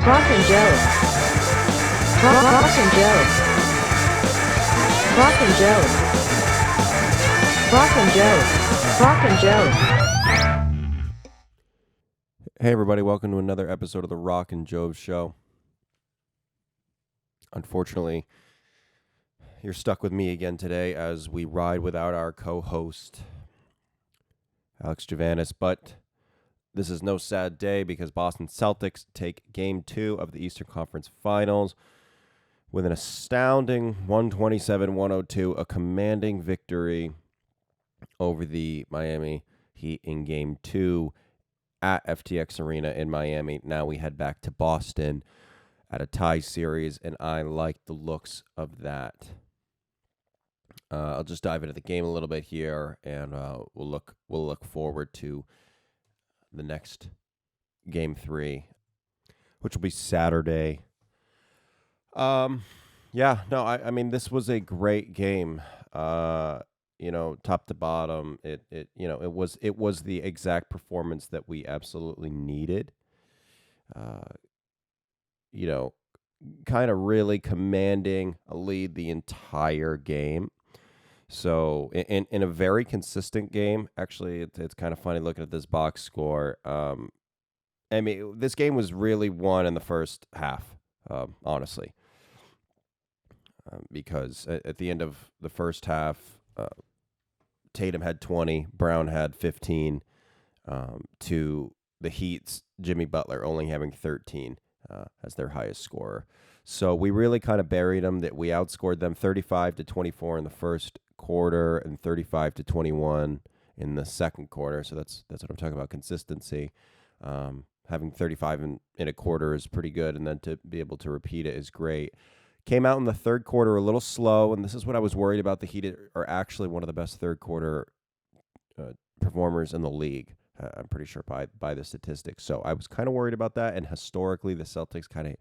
Rock and Joe. Rock and Joe. Rock and Joe. Rock and Joe. Rock and Joe. Hey everybody, welcome to another episode of the Rock and Jouv Show. Unfortunately, you're stuck with me again today as we ride without our co-host, Alex Javanis, but this is no sad day because Boston Celtics take Game 2 of the Eastern Conference Finals with an astounding 127-102, a commanding victory over the Miami Heat in Game 2 at FTX Arena in Miami. Now we head back to Boston at a tie series, and I like the looks of that. I'll just dive into the game a little bit here, and we'll look forward to the next Game 3, which will be Saturday. I mean, this was a great game. Top to bottom, it was the exact performance that we absolutely needed. Kind of really commanding a lead the entire game. So in a very consistent game, actually, it's kind of funny looking at this box score. I mean, this game was really won in the first half, honestly, because at the end of the first half, Tatum had 20, Brown had 15, to the Heat's Jimmy Butler only having 13 as their highest scorer. So we really kind of buried them. That we outscored them 35-24 in the first quarter and 35-21 in the second quarter. So that's what I'm talking about, consistency. Having 35 in a quarter is pretty good, and then to be able to repeat it is great. Came out in the third quarter a little slow, and this is what I was worried about. The Heat are actually one of the best third quarter performers in the league. I'm pretty sure by the statistics. So I was kind of worried about that. And historically, the Celtics kind of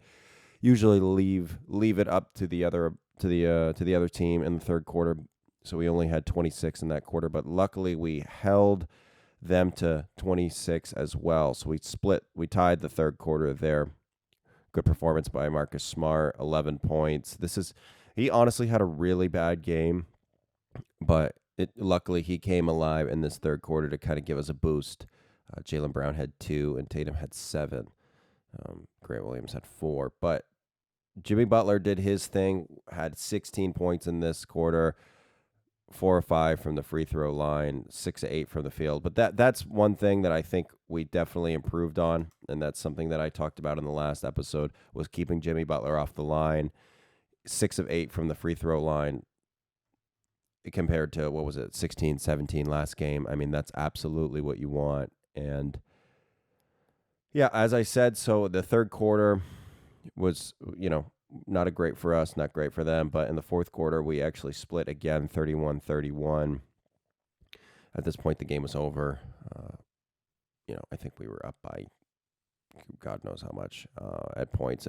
usually leave it up to the other team in the third quarter. So we only had 26 in that quarter, but luckily we held them to 26 as well. So we tied the third quarter there. Good performance by Marcus Smart, 11 points. He honestly had a really bad game, but luckily he came alive in this third quarter to kind of give us a boost. Jaylen Brown had 2 and Tatum had 7. Grant Williams had 4, but Jimmy Butler did his thing, had 16 points in this quarter, 4 or 5 from the free throw line, 6 or 8 from the field. But that's one thing that I think we definitely improved on, and that's something that I talked about in the last episode, was keeping Jimmy Butler off the line, 6 of 8 from the free throw line, compared to, 16, 17 last game. I mean, that's absolutely what you want. And yeah, as I said, so the third quarter was, not great for us, not great for them. But in the fourth quarter, we actually split again, 31-31. At this point, the game was over. I think we were up by God knows how much at points.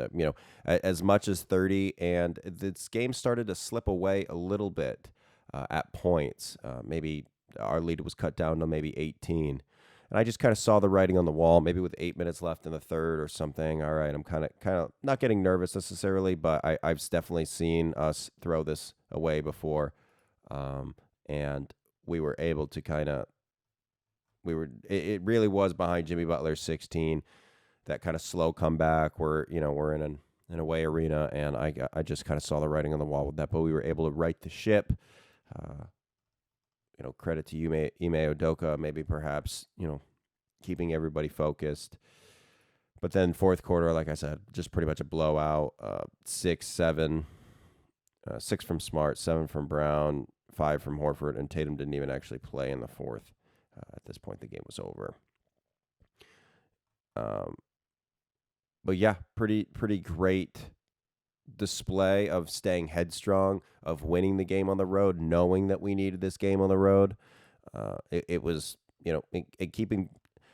As much as 30. And this game started to slip away a little bit at points. Maybe our lead was cut down to maybe 18. And I just kind of saw the writing on the wall, maybe with 8 minutes left in the third or something. All right, I'm kind of not getting nervous necessarily, but I've definitely seen us throw this away before. And we were able to it really was behind Jimmy Butler's 16, that kind of slow comeback where, we're in an away arena, and I just kind of saw the writing on the wall with that, but we were able to right the ship. Credit to Ime Udoka, maybe perhaps, keeping everybody focused. But then fourth quarter, like I said, just pretty much a blowout. 6, 7, 6 from Smart, 7 from Brown, 5 from Horford, and Tatum didn't even actually play in the fourth. At this point, the game was over. But yeah, pretty great display of staying headstrong, of winning the game on the road, knowing that we needed this game on the road. It was, keeping,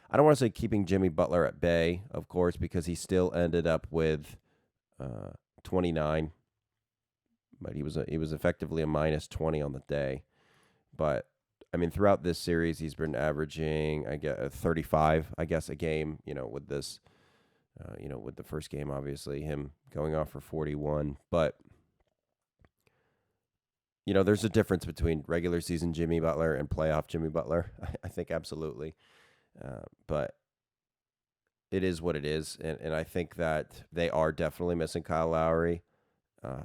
I don't want to say keeping Jimmy Butler at bay, of course, because he still ended up with 29, but he was effectively a minus 20 on the day. But I mean, throughout this series, he's been averaging, 35, I guess, a game, with this With the first game, obviously, him going off for 41. But, there's a difference between regular season Jimmy Butler and playoff Jimmy Butler. I think absolutely. But it is what it is. And I think that they are definitely missing Kyle Lowry.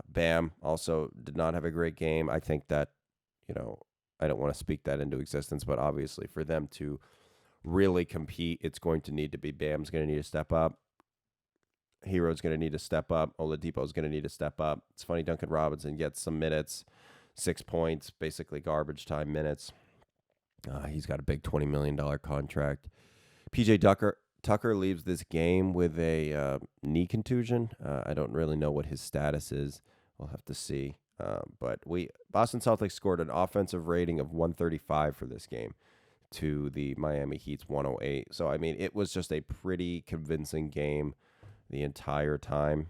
Bam also did not have a great game. I think that, I don't want to speak that into existence, but obviously for them to really compete, it's going to need to be Bam's going to need to step up. Hero's going to need to step up. Oladipo's going to need to step up. It's funny, Duncan Robinson gets some minutes, 6 points, basically garbage time minutes. He's got a big $20 million contract. PJ Tucker leaves this game with a knee contusion. I don't really know what his status is. We'll have to see. But Boston Celtics scored an offensive rating of 135 for this game to the Miami Heat's 108. So, it was just a pretty convincing game the entire time.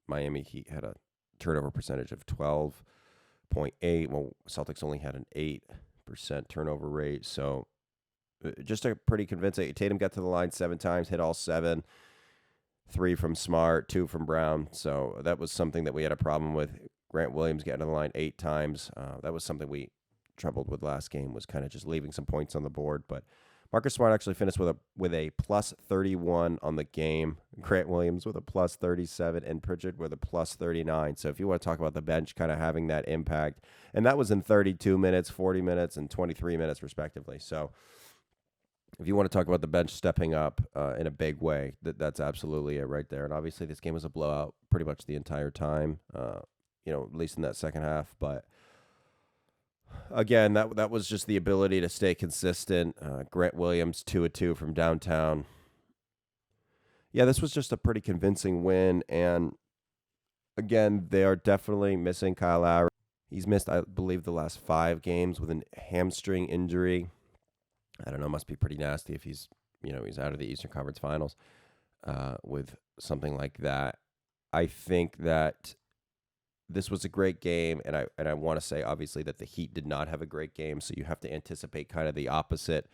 Miami Heat had a turnover percentage of 12.8. Well, Celtics only had an 8% turnover rate. So, just a pretty convincing. Tatum got to the line 7 times, hit all 7. 3 from Smart, 2 from Brown. So that was something that we had a problem with. Grant Williams getting to the line 8 times. That was something we troubled with last game, was kind of just leaving some points on the board. But Marcus Smart actually finished with a plus 31 on the game. Grant Williams with a plus 37 and Pritchard with a plus 39. So if you want to talk about the bench kind of having that impact, and that was in 32 minutes, 40 minutes, and 23 minutes respectively. So if you want to talk about the bench stepping up in a big way, that's absolutely it right there. And obviously this game was a blowout pretty much the entire time, at least in that second half. But again, that was just the ability to stay consistent. Grant Williams, 2 of 2 from downtown. Yeah, this was just a pretty convincing win. And again, they are definitely missing Kyle Lowry. He's missed, I believe, the last 5 games with a hamstring injury. I don't know, must be pretty nasty if he's out of the Eastern Conference Finals with something like that. I think that this was a great game, and I want to say, obviously, that the Heat did not have a great game, so you have to anticipate kind of the opposite.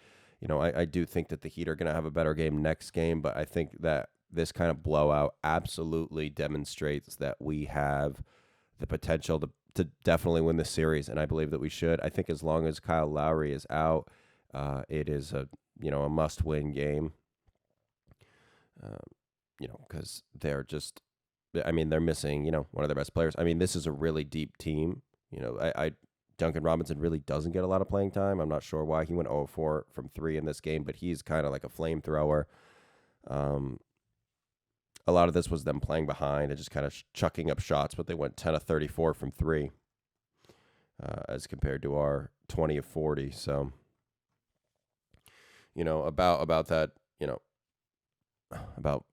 I do think that the Heat are going to have a better game next game, but I think that this kind of blowout absolutely demonstrates that we have the potential to definitely win the series, and I believe that we should. I think as long as Kyle Lowry is out, it is a must-win game. Because they're just, they're missing one of their best players. This is a really deep team. Duncan Robinson really doesn't get a lot of playing time. I'm not sure why. He went 0-4 from 3 in this game, but he's kind of like a flamethrower. A lot of this was them playing behind and just kind of chucking up shots, but they went 10 of 34 from 3 as compared to our 20 of 40. So. About that, about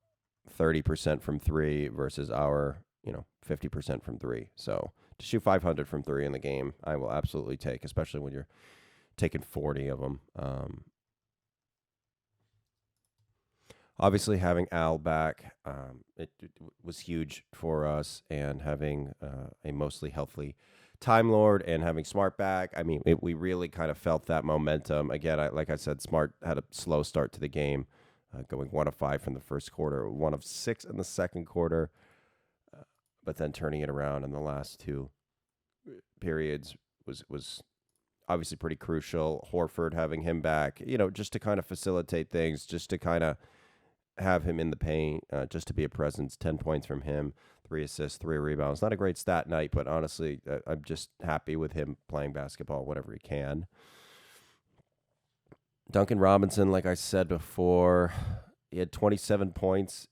30% from 3 versus our, 50% from 3. So to shoot 500 from 3 in the game, I will absolutely take, especially when you're taking 40 of them. Obviously, having Al back, it was huge for us, and having a mostly healthy Time Lord and having Smart back, we really kind of felt that momentum. Again, like I said, Smart had a slow start to the game, going 1 of 5 from the first quarter, 1 of 6 in the second quarter, but then turning it around in the last 2 periods was obviously pretty crucial. Horford having him back, just to kind of facilitate things, just to kind of have him in the paint, just to be a presence. 10 points from him. 3 assists, 3 rebounds. Not a great stat night, but honestly, I'm just happy with him playing basketball whenever he can. Duncan Robinson, like I said before, he had 27 points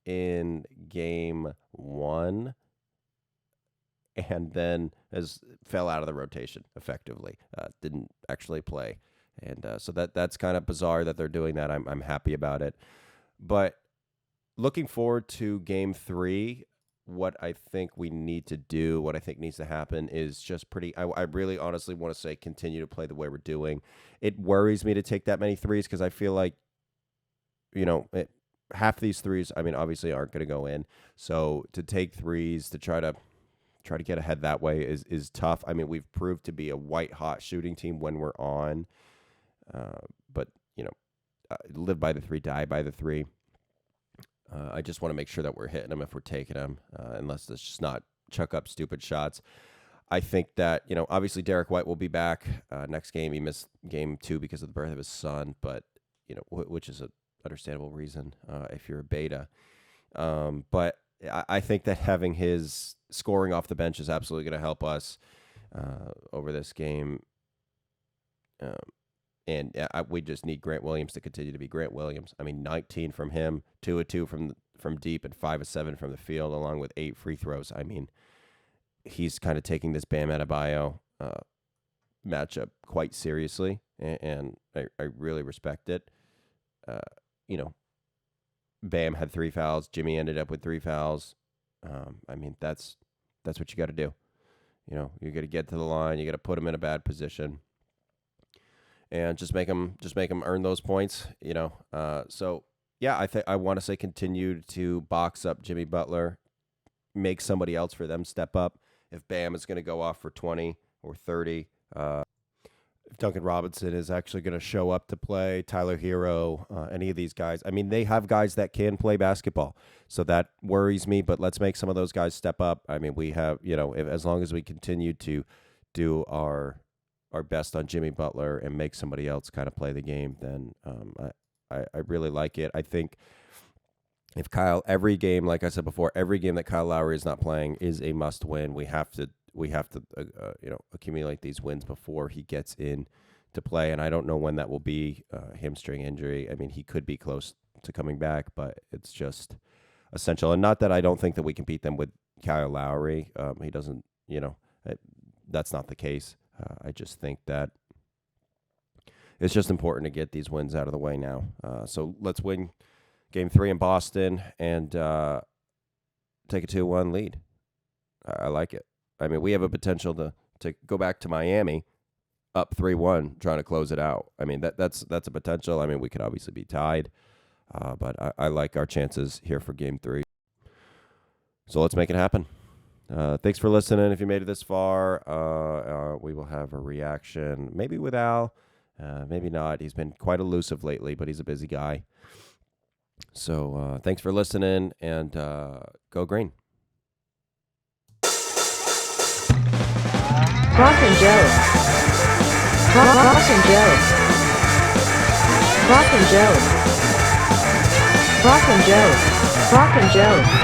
in game 1 and then fell out of the rotation effectively. Didn't actually play. And so that's kind of bizarre that they're doing that. I'm happy about it. But looking forward to game 3, what I think we need to do, what I think needs to happen is just I really honestly want to say continue to play the way we're doing. It worries me to take that many threes because I feel like, half these threes, obviously aren't going to go in. So to take threes, to try to get ahead that way is tough. We've proved to be a white hot shooting team when we're on. But, live by the 3, die by the 3. I just want to make sure that we're hitting them if we're taking them, unless it's just not chuck up stupid shots. I think that, obviously Derek White will be back next game. He missed game 2 because of the birth of his son, but, which is an understandable reason if you're a beta. But I think that having his scoring off the bench is absolutely going to help us over this game. And we just need Grant Williams to continue to be Grant Williams. I mean, 19 from him, 2 of 2 from deep, and 5 of 7 from the field, along with 8 free throws. I mean, he's kind of taking this Bam Adebayo matchup quite seriously, and I really respect it. Bam had 3 fouls. Jimmy ended up with 3 fouls. I mean, that's what you got to do. You got to get to the line. You got to put him in a bad position. And just make them earn those points, So yeah, I want to say continue to box up Jimmy Butler, make somebody else for them step up. If Bam is going to go off for 20 or 30, if Duncan Robinson is actually going to show up to play, Tyler Hero, any of these guys. I mean, they have guys that can play basketball, so that worries me. But let's make some of those guys step up. I mean, we have, as long as we continue to do our best on Jimmy Butler and make somebody else kind of play the game, then I really like it. I think if every game, like I said before, every game that Kyle Lowry is not playing is a must win. We have to accumulate these wins before he gets in to play, and I don't know when that will be. Hamstring injury. I mean, he could be close to coming back, but it's just essential. And not that I don't think that we can beat them with Kyle Lowry. He doesn't. That's not the case. I just think that it's just important to get these wins out of the way now. So let's win Game 3 in Boston and take a 2-1 lead. I like it. I mean, we have a potential to go back to Miami up 3-1, trying to close it out. I mean, that's a potential. I mean, we could obviously be tied, but I like our chances here for Game 3. So let's make it happen. Thanks for listening. If you made it this far, we will have a reaction, maybe with Al, maybe not. He's been quite elusive lately, but he's a busy guy. So thanks for listening, and go green. Rock and Joe. Rock and Joe. Rock and Joe. Rock and Joe. Rock and Joe.